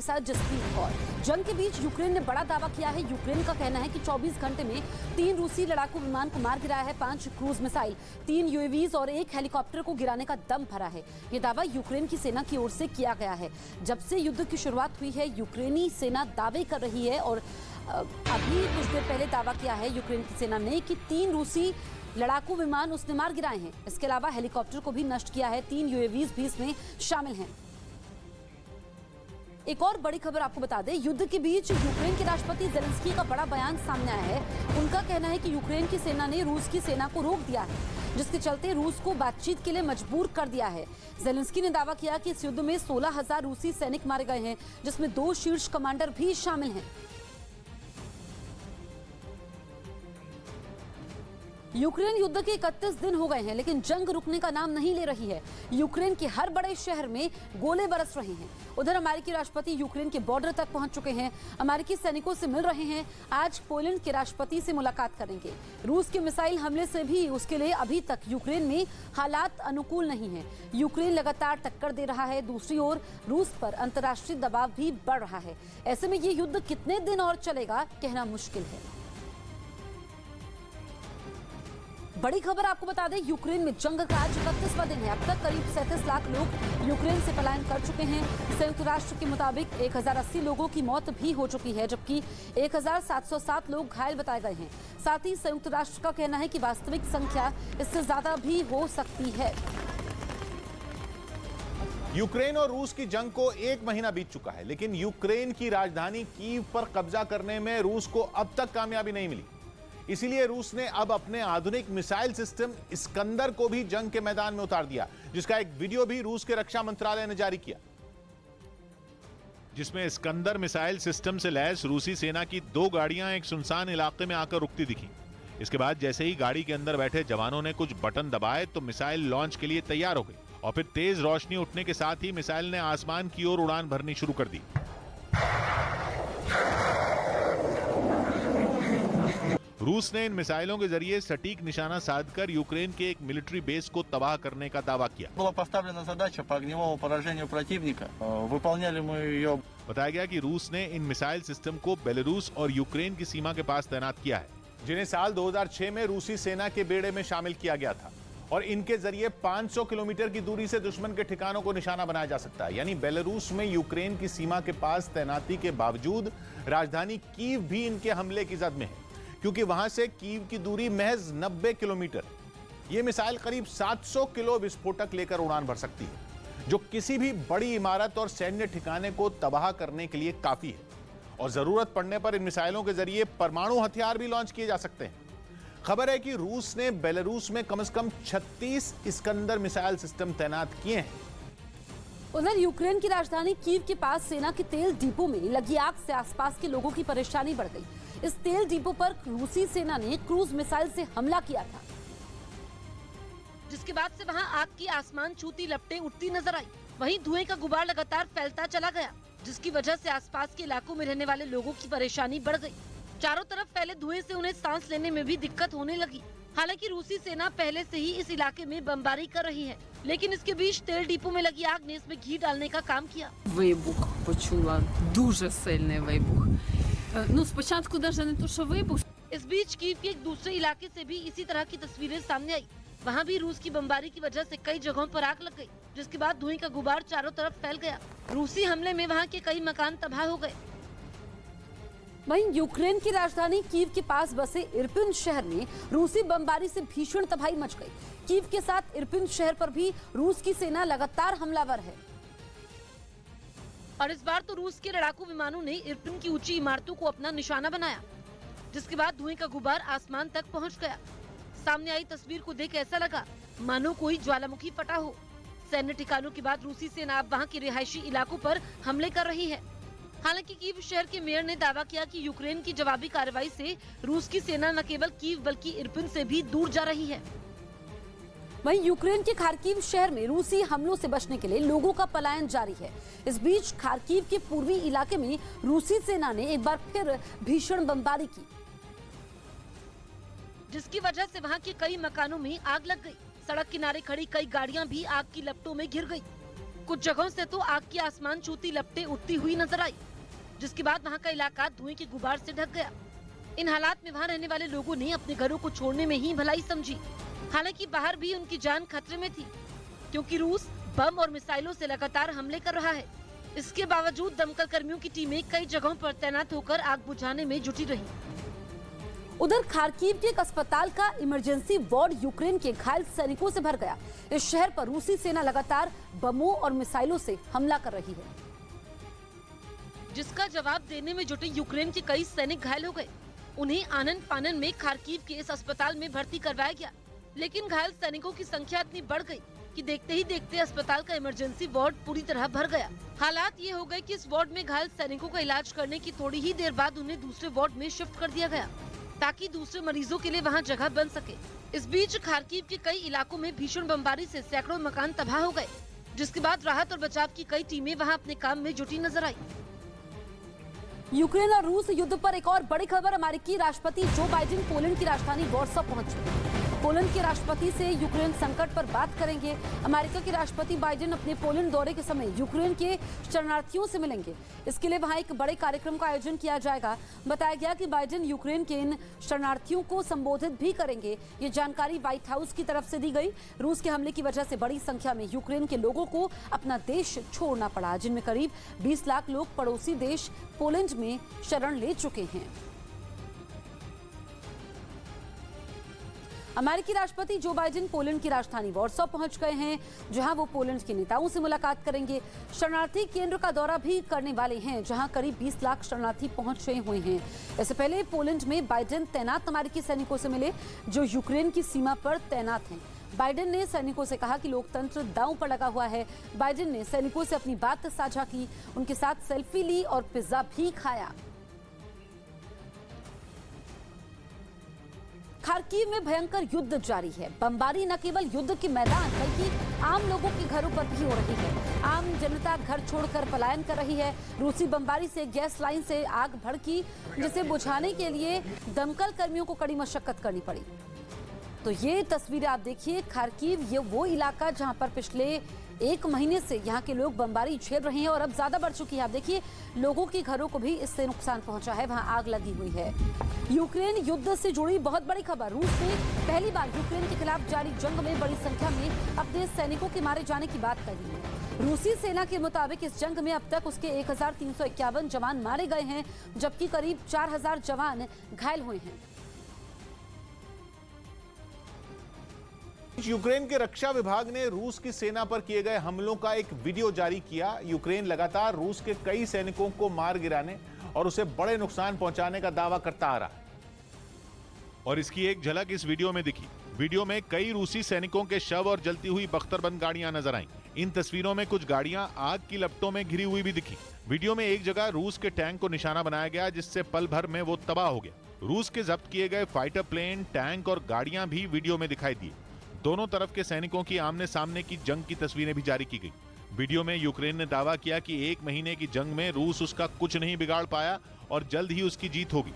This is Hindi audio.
साथ जसप्रीत कौर। जंग के बीच यूक्रेन ने बड़ा दावा किया है। यूक्रेन का कहना है कि 24 घंटे में 3 रूसी लड़ाकू विमान को मार गिराया है, 5 क्रूज मिसाइल, 3 यूएवीज और 1 हेलीकॉप्टर को गिराने का दम भरा है। ये दावा यूक्रेन की सेना की ओर से किया गया है। जब से युद्ध की शुरुआत हुई है, यूक्रेनी सेना दावे कर रही है और अभी कुछ देर पहले दावा किया है यूक्रेन की सेना ने कि 3 रूसी लड़ाकू विमान उसने मार गिराए हैं। इसके अलावा हेलीकॉप्टर को भी नष्ट किया है। 3 यूएवीज भी इसमें शामिल हैं। एक और बड़ी खबर आपको बता दें, युद्ध के बीच यूक्रेन के राष्ट्रपति जेलेंस्की का बड़ा बयान सामने आया है। उनका कहना है कि यूक्रेन की सेना ने रूस की सेना को रोक दिया है, जिसके चलते रूस को बातचीत के लिए मजबूर कर दिया है। जेलेंस्की ने दावा किया कि इस युद्ध में 16,000 रूसी सैनिक मारे गए हैं, जिसमें 2 शीर्ष कमांडर भी शामिल हैं। यूक्रेन युद्ध के 31 दिन हो गए हैं, लेकिन जंग रुकने का नाम नहीं ले रही है। यूक्रेन के हर बड़े शहर में गोले बरस रहे हैं। उधर अमेरिकी राष्ट्रपति यूक्रेन के बॉर्डर तक पहुंच चुके हैं, अमेरिकी सैनिकों से मिल रहे हैं। आज पोलैंड के राष्ट्रपति से मुलाकात करेंगे। रूस के मिसाइल हमले से भी उसके लिए अभी तक यूक्रेन में हालात अनुकूल नहीं है। यूक्रेन लगातार टक्कर दे रहा है। दूसरी ओर रूस पर अंतर्राष्ट्रीय दबाव भी बढ़ रहा है। ऐसे में ये युद्ध कितने दिन और चलेगा, कहना मुश्किल है। बड़ी खबर आपको बता दें, यूक्रेन में जंग का आज 31वां दिन है। अब तक करीब 37 लाख लोग यूक्रेन से पलायन कर चुके हैं। संयुक्त राष्ट्र के मुताबिक 1080 लोगों की मौत भी हो चुकी है, जबकि 1707 लोग घायल बताए गए हैं। साथ ही संयुक्त राष्ट्र का कहना है कि वास्तविक संख्या इससे ज्यादा भी हो सकती है। यूक्रेन और रूस की जंग को 1 महीना बीत चुका है, लेकिन यूक्रेन की राजधानी कीव पर कब्जा करने में रूस को अब तक कामयाबी नहीं मिली। इसीलिए रूस ने अब अपने आधुनिक मिसाइल सिस्टम इस्कंदर को भी जंग के मैदान में उतार दिया, जिसका एक वीडियो भी रूस के रक्षा मंत्रालय ने जारी किया, जिसमें इस्कंदर मिसाइल सिस्टम से लैस रूसी सेना की 2 गाड़ियां एक सुनसान इलाके में आकर रुकती दिखी। इसके बाद जैसे ही गाड़ी के अंदर बैठे जवानों ने कुछ बटन दबाए तो मिसाइल लॉन्च के लिए तैयार हो गई और फिर तेज रोशनी उठने के साथ ही मिसाइल ने आसमान की ओर उड़ान भरनी शुरू कर दी। रूस ने इन मिसाइलों के जरिए सटीक निशाना साधकर यूक्रेन के एक मिलिट्री बेस को तबाह करने का दावा किया। बताया गया कि रूस ने इन मिसाइल सिस्टम को बेलारूस और यूक्रेन की सीमा के पास तैनात किया है, जिन्हें साल 2006 में रूसी सेना के बेड़े में शामिल किया गया था और इनके जरिए 500 किलोमीटर की दूरी से दुश्मन के ठिकानों को निशाना बनाया जा सकता है। यानी बेलारूस में यूक्रेन की सीमा के पास तैनाती के बावजूद राजधानी कीव भी इनके हमले की जद में है, क्योंकि वहां से कीव की दूरी महज 90 किलोमीटर। यह मिसाइल करीब 700 किलो विस्फोटक लेकर उड़ान भर सकती है, जो किसी भी बड़ी इमारत और सैन्य ठिकाने को तबाह करने के लिए काफी है। और जरूरत पड़ने पर इन मिसाइलों के जरिए परमाणु हथियार भी लॉन्च किए जा सकते हैं। खबर है कि रूस ने बेलारूस में कम से कम 36 इस्कंदर मिसाइल सिस्टम तैनात किए हैं। उधर यूक्रेन की राजधानी कीव के पास सेना के तेल डिपो में लगी आग से आसपास के लोगों की परेशानी बढ़ गई। इस तेल डिपो पर रूसी सेना ने क्रूज मिसाइल से हमला किया था, जिसके बाद से वहां आग की आसमान छूती लपटें उठती नजर आई। वहीं धुएं का गुबार लगातार फैलता चला गया, जिसकी वजह से आसपास के इलाकों में रहने वाले लोगों की परेशानी बढ़ गई। चारों तरफ फैले धुएं से उन्हें सांस लेने में भी दिक्कत होने लगी। हालांकि रूसी सेना पहले से ही इस इलाके में बमबारी कर रही है, लेकिन इसके बीच तेल डिपो में लगी आग ने इसमें घी डालने का काम किया। Вибух почула, дуже сильний вибух. Ну, спочатку даже не то, що вибух. इस बीच कीव के एक दूसरे इलाके से भी इसी तरह की तस्वीरें सामने आई। वहाँ भी रूस की बमबारी की वजह से कई जगहों पर आग लग गई, जिसके बाद धुएं का गुबार चारों तरफ फैल गया। रूसी हमले में वहाँ के कई मकान तबाह हो गए। वहीं यूक्रेन की राजधानी कीव के पास बसे इरपिन शहर में रूसी बमबारी से भीषण तबाही मच गई। कीव के साथ इरपिन शहर पर भी रूस की सेना लगातार हमलावर है और इस बार तो रूस के लड़ाकू विमानों ने इरपिन की ऊंची इमारतों को अपना निशाना बनाया, जिसके बाद धुएं का गुबार आसमान तक पहुंच गया। सामने आई तस्वीर को देख ऐसा लगा मानो कोई ज्वालामुखी फटा हो। सैन्य ठिकानों के बाद रूसी सेना अब वहां के रिहायशी इलाकों पर हमले कर रही है। हालांकि कीव शहर के मेयर ने दावा किया कि यूक्रेन की जवाबी कार्रवाई से रूस की सेना न केवल कीव बल्कि इरपिन से भी दूर जा रही है। वहीं यूक्रेन के खार्किव शहर में रूसी हमलों से बचने के लिए लोगों का पलायन जारी है। इस बीच खार्किव के पूर्वी इलाके में रूसी सेना ने एक बार फिर भीषण बमबारी की, जिसकी वजह से वहां के कई मकानों में आग लग गई। सड़क किनारे खड़ी कई गाड़ियां भी आग की लपटों में घिर गई। कुछ जगहों से तो आग की आसमान छूती लपटें उठती हुई नजर आई, जिसके बाद वहां का इलाका धुएं के गुबार से ढक गया। इन हालात में वहां रहने वाले लोगों ने अपने घरों को छोड़ने में ही भलाई समझी। हालांकि बाहर भी उनकी जान खतरे में थी, क्योंकि रूस बम और मिसाइलों से लगातार हमले कर रहा है। इसके बावजूद दमकल कर्मियों की टीमें कई जगहों पर तैनात होकर आग बुझाने में जुटी रही। उधर खार्किव के एक अस्पताल का इमरजेंसी वार्ड यूक्रेन के घायल सैनिकों से भर गया। इस शहर पर रूसी सेना लगातार बमों और मिसाइलों से हमला कर रही है, जिसका जवाब देने में जुटे यूक्रेन के कई सैनिक घायल हो गए। उन्हें आनन फानन में खार्किव के इस अस्पताल में भर्ती करवाया गया, लेकिन घायल सैनिकों की संख्या इतनी बढ़ गई कि देखते ही देखते अस्पताल का इमरजेंसी वार्ड पूरी तरह भर गया। हालात ये हो गए कि इस वार्ड में घायल सैनिकों का इलाज करने की थोड़ी ही देर बाद उन्हें दूसरे वार्ड में शिफ्ट कर दिया गया, ताकि दूसरे मरीजों के लिए वहां जगह बन सके। इस बीच खार्किव के कई इलाकों में भीषण बमबारी से सैकड़ों मकान तबाह हो गए, जिसके बाद राहत और बचाव की कई टीमें वहां अपने काम में जुटी नजर आई। यूक्रेन और रूस युद्ध पर एक और बड़ी खबर। अमेरिकी राष्ट्रपति जो बाइडेन पोलैंड की राजधानी वॉर्सो पहुंच चुके हैं। पोलैंड के राष्ट्रपति से यूक्रेन संकट पर बात करेंगे। अमेरिका के राष्ट्रपति बाइडेन अपने पोलैंड दौरे के समय यूक्रेन के शरणार्थियों से मिलेंगे। इसके लिए वहां एक बड़े कार्यक्रम का आयोजन किया जाएगा। बताया गया कि बाइडेन यूक्रेन के इन शरणार्थियों को संबोधित भी करेंगे। ये जानकारी व्हाइट हाउस की तरफ से दी गई। रूस के हमले की वजह से बड़ी संख्या में यूक्रेन के लोगों को अपना देश छोड़ना पड़ा, जिनमें करीब 20 लाख लोग पड़ोसी देश पोलैंड में शरण ले चुके हैं। अमेरिकी राष्ट्रपति जो बाइडेन पोलैंड की राजधानी वॉर्सो पहुंच गए हैं, जहां वो पोलैंड के नेताओं से मुलाकात करेंगे। शरणार्थी केंद्र का दौरा भी करने वाले हैं, जहां करीब 20 लाख शरणार्थी पहुंचे हुए हैं। इससे पहले पोलैंड में बाइडेन तैनात अमेरिकी सैनिकों से मिले, जो यूक्रेन की सीमा पर तैनात हैं। बाइडेन ने सैनिकों से कहा कि लोकतंत्र दांव पर लगा हुआ है। बाइडेन ने सैनिकों से अपनी बात साझा की, उनके साथ सेल्फी ली और पिज्जा भी खाया। खार्किव में भयंकर युद्ध जारी है। बमबारी न केवल युद्ध के मैदान बल्कि आम लोगों के घरों पर भी हो रही है। आम जनता घर छोड़कर पलायन कर रही है। रूसी बमबारी से गैस लाइन से आग भड़की, जिसे बुझाने के लिए दमकल कर्मियों को कड़ी मशक्कत करनी पड़ी। तो ये तस्वीरें आप देखिए। खार्किव ये वो इलाका जहां पर पिछले 1 महीने से यहाँ के लोग बमबारी झेल रहे हैं और अब ज्यादा बढ़ चुकी है। आप देखिए, लोगों के घरों को भी इससे नुकसान पहुंचा है, वहां आग लगी हुई है। यूक्रेन युद्ध से जुड़ी बहुत बड़ी खबर। रूस ने पहली बार यूक्रेन के खिलाफ जारी जंग में बड़ी संख्या में अपने सैनिकों के मारे जाने की बात कही है। रूसी सेना के मुताबिक इस जंग में अब तक उसके 1351 जवान मारे गए हैं, जबकि करीब 4000 जवान घायल हुए हैं। यूक्रेन के रक्षा विभाग ने रूस की सेना पर किए गए हमलों का एक वीडियो जारी किया। यूक्रेन लगातार रूस के कई सैनिकों को मार गिराने और उसे बड़े नुकसान पहुंचाने का दावा करता आ रहा है, और इसकी एक झलक इस वीडियो में दिखी। वीडियो में कई रूसी सैनिकों के शव और जलती हुई बख्तरबंद गाड़ियां नजर आईं। इन तस्वीरों में कुछ गाड़ियां आग की लपटों में घिरी हुई भी दिखी। वीडियो में एक जगह रूस के टैंक को निशाना बनाया गया, जिससे पल भर में वो तबाह हो गया। रूस के जब्त किए गए फाइटर प्लेन, टैंक और गाड़ियां भी वीडियो में दिखाई दी। दोनों तरफ के सैनिकों की आमने सामने की जंग की तस्वीरें भी जारी की गई। वीडियो में यूक्रेन ने दावा किया कि 1 महीने की जंग में रूस उसका कुछ नहीं बिगाड़ पाया और जल्द ही उसकी जीत होगी।